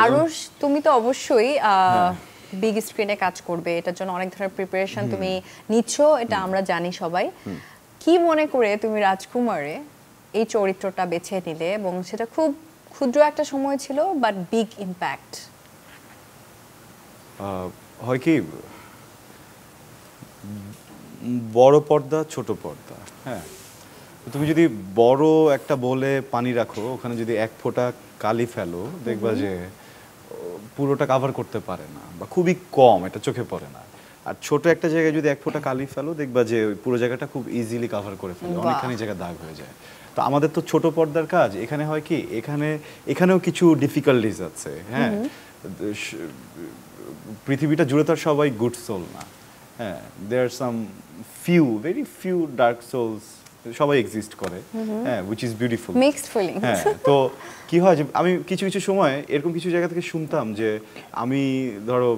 আরুষ, তুমি তো অবশ্যই বিগ স্ক্রিনে কাজ করবে, এটার জন্য অনেক ধরনের প্রিপারেশন তুমি নিচ্ছ, এটা আমরা জানি সবাই। কি মনে করে তুমি রাজকুমারে এই চরিত্রটা বেছে নিলে এবং সেটা খুব ক্ষুদ্র একটা সময় ছিল বাট বিগ ইম্প্যাক্ট? হয় কি, বড় পর্দা ছোট পর্দা, হ্যাঁ, তুমি যদি বড় একটা বলে পানি রাখো, ওখানে যদি এক ফোঁটা কালি ফেলো, দেখবা যে পুরোটা কাভার করতে পারে না বা খুবই কম, এটা চোখে পড়ে না। আর ছোট একটা জায়গায় যদি এক ফোঁটা কালি ফেলো, দেখবা যে ওই পুরো জায়গাটা খুব ইজিলি কাভার করে ফেলে, অনেকখানি জায়গা দাগ হয়ে যায়। তো আমাদের তো ছোট পর্দার কাজ, এখানে হয় কি, এখানেও কিছু ডিফিকাল্টিজ আছে, হ্যাঁ। পৃথিবীটা জুড়ে তো আর সবাই গুড সোল না, হ্যাঁ, there some very few dark souls, সবাই এক্সিস্ট করে, হ্যাঁ, which is beautiful, mixed feelings. হ্যাঁ। তো কি হয় যে আমি কিছু কিছু সময় এরকম কিছু জায়গা থেকে শুনতাম যে আমি ধরো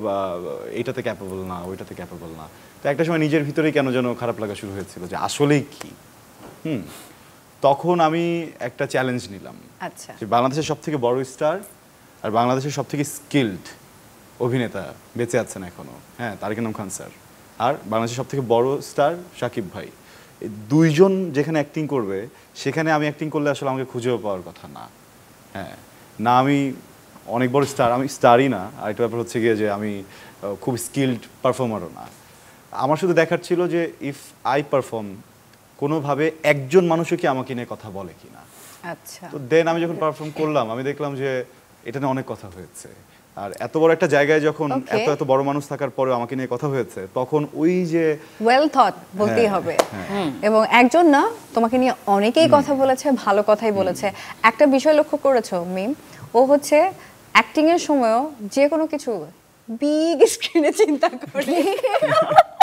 এইটাতে ক্যাপেবল না, ওইটাতে ক্যাপেবল না। তো একটা সময় নিজের ভিতরেই কেন যেন খারাপ লাগা শুরু হয়েছিল যে আসলেই কি। তখন আমি একটা চ্যালেঞ্জ নিলাম, আচ্ছা, যে বাংলাদেশের সবথেকে বড় স্টার আর বাংলাদেশের সবথেকে স্কিলড অভিনেতা বেঁচে আছেন এখনো, হ্যাঁ, তারেক আনাম খান স্যার, আর বাংলাদেশের সবথেকে বড় স্টার শাকিব ভাই, এই দুইজন যেখানে অ্যাক্টিং করবে, সেখানে আমি অ্যাক্টিং করলে আসলে আমাকে খুঁজেও পাওয়ার কথা না, হ্যাঁ। না আমি অনেক বড় স্টার, আমি স্টারই না, আর একটা ব্যাপার হচ্ছে গিয়ে যে আমি খুব স্কিলড পারফর্মারও না। আমার শুধু দেখার ছিল যে ইফ আই পারফর্ম, কোনোভাবে একজন মানুষও কি আমাকে নিয়ে কথা বলে কিনা। আচ্ছা, তো দেন আমি যখন পারফর্ম করলাম, আমি দেখলাম যে এটা নিয়ে অনেক কথা হয়েছে। আর এত বড় একটা জায়গায় যখন এত বড় মানুষ থাকার পরেও আমাকে নিয়ে কথা হয়েছে, তখন ওই যে ওয়েল থট বলতেই হবে। এবং একজন না, তোমাকে নিয়ে অনেকেই কথা বলেছে, ভালো কথাই বলেছে। একটা বিষয় লক্ষ্য করেছো মিম, ও হচ্ছে অ্যাক্টিং এর সময়ও যে কোনো কিছু বিগ স্ক্রিনে চিন্তা করে।